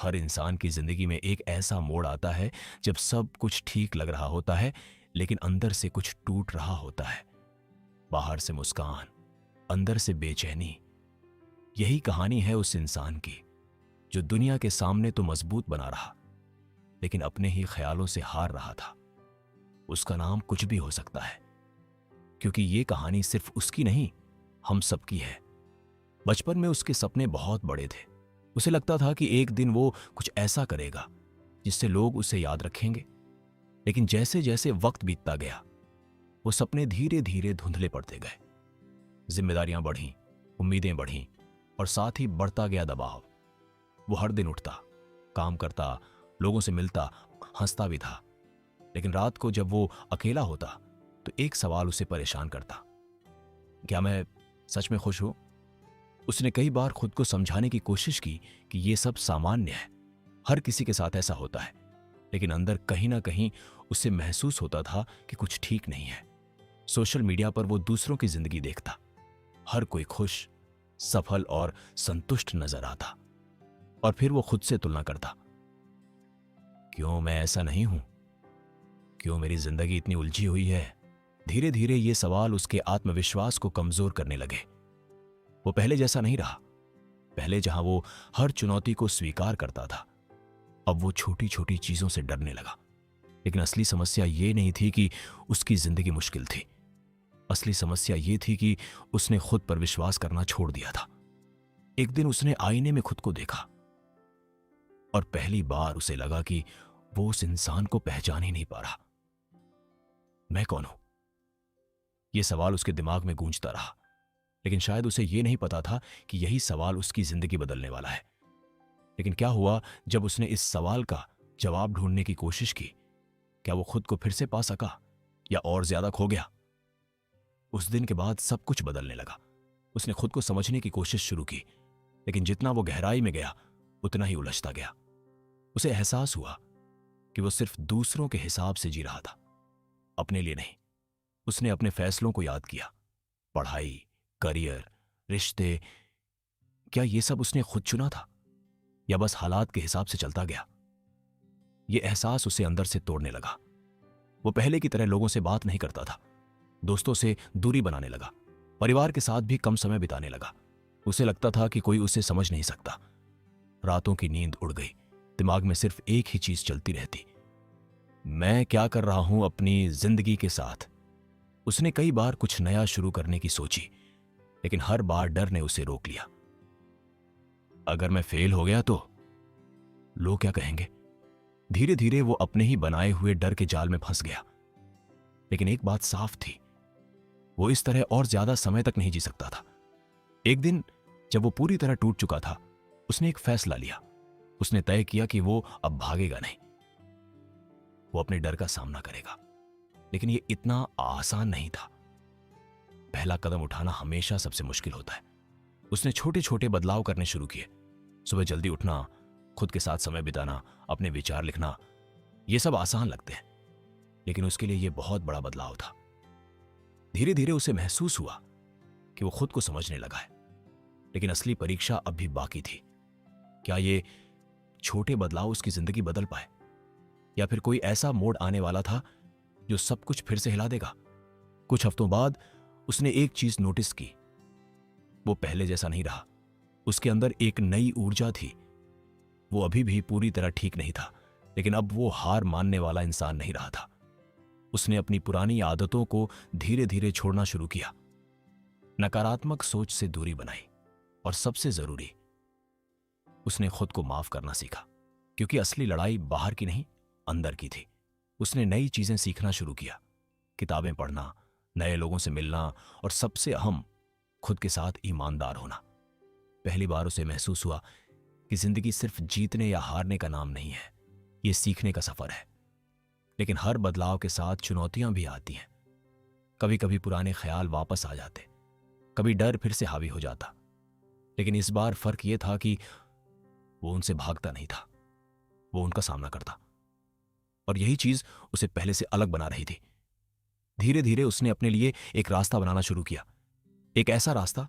हर इंसान की जिंदगी में एक ऐसा मोड़ आता है जब सब कुछ ठीक लग रहा होता है, लेकिन अंदर से कुछ टूट रहा होता है। बाहर से मुस्कान, अंदर से बेचैनी। यही कहानी है उस इंसान की जो दुनिया के सामने तो मजबूत बना रहा, लेकिन अपने ही ख्यालों से हार रहा था। उसका नाम कुछ भी हो सकता है, क्योंकि ये कहानी सिर्फ उसकी नहीं, हम सबकी है। बचपन में उसके सपने बहुत बड़े थे। उसे लगता था कि एक दिन वो कुछ ऐसा करेगा जिससे लोग उसे याद रखेंगे। लेकिन जैसे जैसे वक्त बीतता गया, वो सपने धीरे धीरे धुंधले पड़ते गए। जिम्मेदारियां बढ़ीं, उम्मीदें बढ़ीं, और साथ ही बढ़ता गया दबाव। वो हर दिन उठता, काम करता, लोगों से मिलता, हंसता भी था। लेकिन रात को जब वो अकेला होता तो एक सवाल उसे परेशान करता, क्या मैं सच में खुश हूं? उसने कई बार खुद को समझाने की कोशिश की कि ये सब सामान्य है, हर किसी के साथ ऐसा होता है। लेकिन अंदर कहीं ना कहीं उसे महसूस होता था कि कुछ ठीक नहीं है। सोशल मीडिया पर वो दूसरों की जिंदगी देखता, हर कोई खुश, सफल और संतुष्ट नजर आता, और फिर वो खुद से तुलना करता, क्यों मैं ऐसा नहीं हूं? क्यों मेरी जिंदगी इतनी उलझी हुई है? धीरे धीरे ये सवाल उसके आत्मविश्वास को कमजोर करने लगे। वो पहले जैसा नहीं रहा। पहले जहां वो हर चुनौती को स्वीकार करता था, अब वो छोटी छोटी चीजों से डरने लगा। लेकिन असली समस्या ये नहीं थी कि उसकी जिंदगी मुश्किल थी। असली समस्या ये थी कि उसने खुद पर विश्वास करना छोड़ दिया था। एक दिन उसने आईने में खुद को देखा, और पहली बार उसे लगा कि वो उस इंसान को पहचान ही नहीं पा रहा। मैं कौन हूं? यह सवाल उसके दिमाग में गूंजता रहा। लेकिन शायद उसे यह नहीं पता था कि यही सवाल उसकी जिंदगी बदलने वाला है। लेकिन क्या हुआ जब उसने इस सवाल का जवाब ढूंढने की कोशिश की? क्या वो खुद को फिर से पा सका, या और ज्यादा खो गया? उस दिन के बाद सब कुछ बदलने लगा। उसने खुद को समझने की कोशिश शुरू की, लेकिन जितना वो गहराई में गया उतना ही उलझता गया। उसे एहसास हुआ कि वो सिर्फ दूसरों के हिसाब से जी रहा था, अपने लिए नहीं। उसने अपने फैसलों को याद किया, पढ़ाई, करियर, रिश्ते। क्या ये सब उसने खुद चुना था, या बस हालात के हिसाब से चलता गया? यह एहसास उसे अंदर से तोड़ने लगा। वो पहले की तरह लोगों से बात नहीं करता था, दोस्तों से दूरी बनाने लगा, परिवार के साथ भी कम समय बिताने लगा। उसे लगता था कि कोई उसे समझ नहीं सकता। रातों की नींद उड़ गई, दिमाग में सिर्फ एक ही चीज चलती रहती, मैं क्या कर रहा हूं अपनी जिंदगी के साथ। उसने कई बार कुछ नया शुरू करने की सोची, लेकिन हर बार डर ने उसे रोक लिया। अगर मैं फेल हो गया तो लोग क्या कहेंगे? धीरे धीरे वो अपने ही बनाए हुए डर के जाल में फंस गया। लेकिन एक बात साफ थी, वो इस तरह और ज्यादा समय तक नहीं जी सकता था। एक दिन जब वो पूरी तरह टूट चुका था, उसने एक फैसला लिया। उसने तय किया कि वो अब भागेगा नहीं, वो अपने डर का सामना करेगा। लेकिन ये इतना आसान नहीं था। पहला कदम उठाना हमेशा सबसे मुश्किल होता है। उसने छोटे छोटे बदलाव करने शुरू किए। सुबह जल्दी उठना, खुद के साथ समय बिताना, अपने विचार लिखना। ये सब आसान लगते हैं, लेकिन उसके लिए यह बहुत बड़ा बदलाव था। धीरे धीरे उसे महसूस हुआ कि वो खुद को समझने लगा है। लेकिन असली परीक्षा अब भी बाकी थी। क्या ये छोटे बदलाव उसकी जिंदगी बदल पाए, या फिर कोई ऐसा मोड़ आने वाला था जो सब कुछ फिर से हिला देगा? कुछ हफ्तों बाद उसने एक चीज नोटिस की, वो पहले जैसा नहीं रहा। उसके अंदर एक नई ऊर्जा थी। वो अभी भी पूरी तरह ठीक नहीं था, लेकिन अब वो हार मानने वाला इंसान नहीं रहा था। उसने अपनी पुरानी आदतों को धीरे धीरे छोड़ना शुरू किया, नकारात्मक सोच से दूरी बनाई, और सबसे जरूरी, उसने खुद को माफ करना सीखा। क्योंकि असली लड़ाई बाहर की नहीं, अंदर की थी। उसने नई चीजें सीखना शुरू किया, किताबें पढ़ना, नए लोगों से मिलना, और सबसे अहम, खुद के साथ ईमानदार होना। पहली बार उसे महसूस हुआ कि जिंदगी सिर्फ जीतने या हारने का नाम नहीं है, यह सीखने का सफर है। लेकिन हर बदलाव के साथ चुनौतियां भी आती हैं। कभी कभी पुराने ख्याल वापस आ जाते, कभी डर फिर से हावी हो जाता। लेकिन इस बार फर्क यह था कि वो उनसे भागता नहीं था, वो उनका सामना करता। और यही चीज उसे पहले से अलग बना रही थी। धीरे धीरे उसने अपने लिए एक रास्ता बनाना शुरू किया, एक ऐसा रास्ता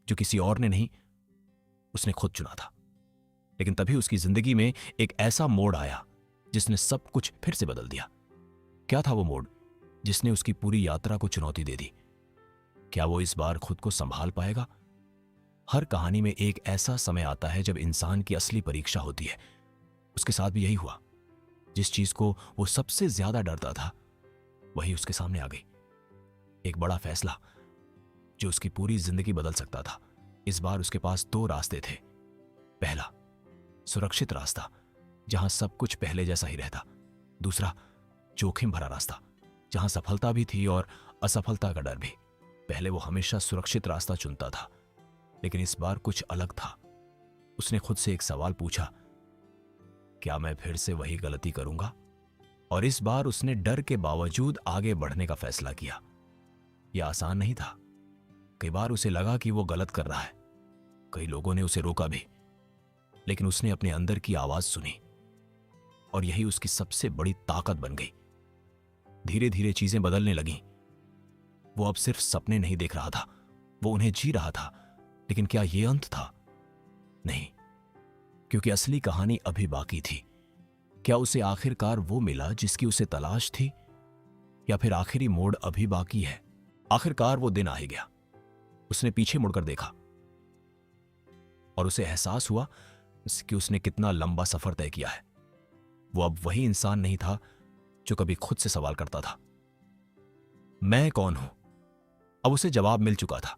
जो किसी और ने नहीं, उसने खुद चुना था। लेकिन तभी उसकी जिंदगी में एक ऐसा मोड़ आया जिसने सब कुछ फिर से बदल दिया। क्या था वो मोड़ जिसने उसकी पूरी यात्रा को चुनौती दे दी? क्या वो इस बार खुद को संभाल पाएगा? हर कहानी में एक ऐसा समय आता है जब इंसान की असली परीक्षा होती है। उसके साथ भी यही हुआ। जिस चीज को वो सबसे ज्यादा डरता था वही उसके सामने आ गई। एक बड़ा फैसला जो उसकी पूरी जिंदगी बदल सकता था। इस बार उसके पास दो रास्ते थे। पहला, सुरक्षित रास्ता जहां सब कुछ पहले जैसा ही रहता। दूसरा, जोखिम भरा रास्ता जहां सफलता भी थी और असफलता का डर भी। पहले वो हमेशा सुरक्षित रास्ता चुनता था, लेकिन इस बार कुछ अलग था। उसने खुद से एक सवाल पूछा, क्या मैं फिर से वही गलती करूंगा? और इस बार उसने डर के बावजूद आगे बढ़ने का फैसला किया। यह आसान नहीं था। कई बार उसे लगा कि वो गलत कर रहा है। कई लोगों ने उसे रोका भी, लेकिन उसने अपने अंदर की आवाज सुनी और यही उसकी सबसे बड़ी ताकत बन गई। धीरे धीरे चीजें बदलने लगीं। वो अब सिर्फ सपने नहीं देख रहा था, वो उन्हें जी रहा था। लेकिन क्या यह अंत था? नहीं, क्योंकि असली कहानी अभी बाकी थी। क्या उसे आखिरकार वो मिला जिसकी उसे तलाश थी, या फिर आखिरी मोड़ अभी बाकी है? आखिरकार वो दिन आ ही गया। उसने पीछे मुड़कर देखा और उसे एहसास हुआ कि उसने कितना लंबा सफर तय किया है। वो अब वही इंसान नहीं था जो कभी खुद से सवाल करता था, मैं कौन हूं? अब उसे जवाब मिल चुका था।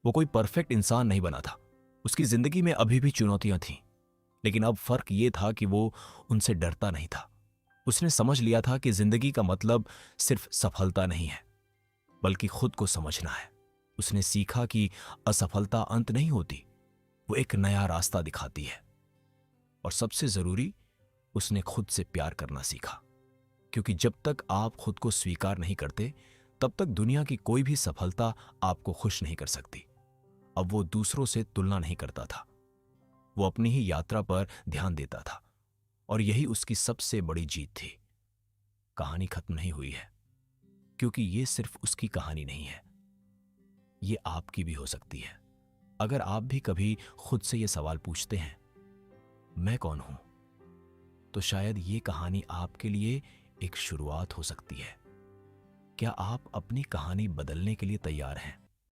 वो कोई परफेक्ट इंसान नहीं बना था। उसकी जिंदगी में अभी भी चुनौतियां थीं, लेकिन अब फर्क यह था कि वो उनसे डरता नहीं था। उसने समझ लिया था कि जिंदगी का मतलब सिर्फ सफलता नहीं है, बल्कि खुद को समझना है। उसने सीखा कि असफलता अंत नहीं होती, वो एक नया रास्ता दिखाती है। और सबसे जरूरी, उसने खुद से प्यार करना सीखा, क्योंकि जब तक आप खुद को स्वीकार नहीं करते तब तक दुनिया की कोई भी सफलता आपको खुश नहीं कर सकती। अब वो दूसरों से तुलना नहीं करता था, वो अपनी ही यात्रा पर ध्यान देता था, और यही उसकी सबसे बड़ी जीत थी। कहानी खत्म नहीं हुई है, क्योंकि ये सिर्फ उसकी कहानी नहीं है, ये आपकी भी हो सकती है। अगर आप भी कभी खुद से ये सवाल पूछते हैं, मैं कौन हूं, तो शायद ये कहानी आपके लिए एक शुरुआत हो सकती है। क्या आप अपनी कहानी बदलने के लिए तैयार हैं?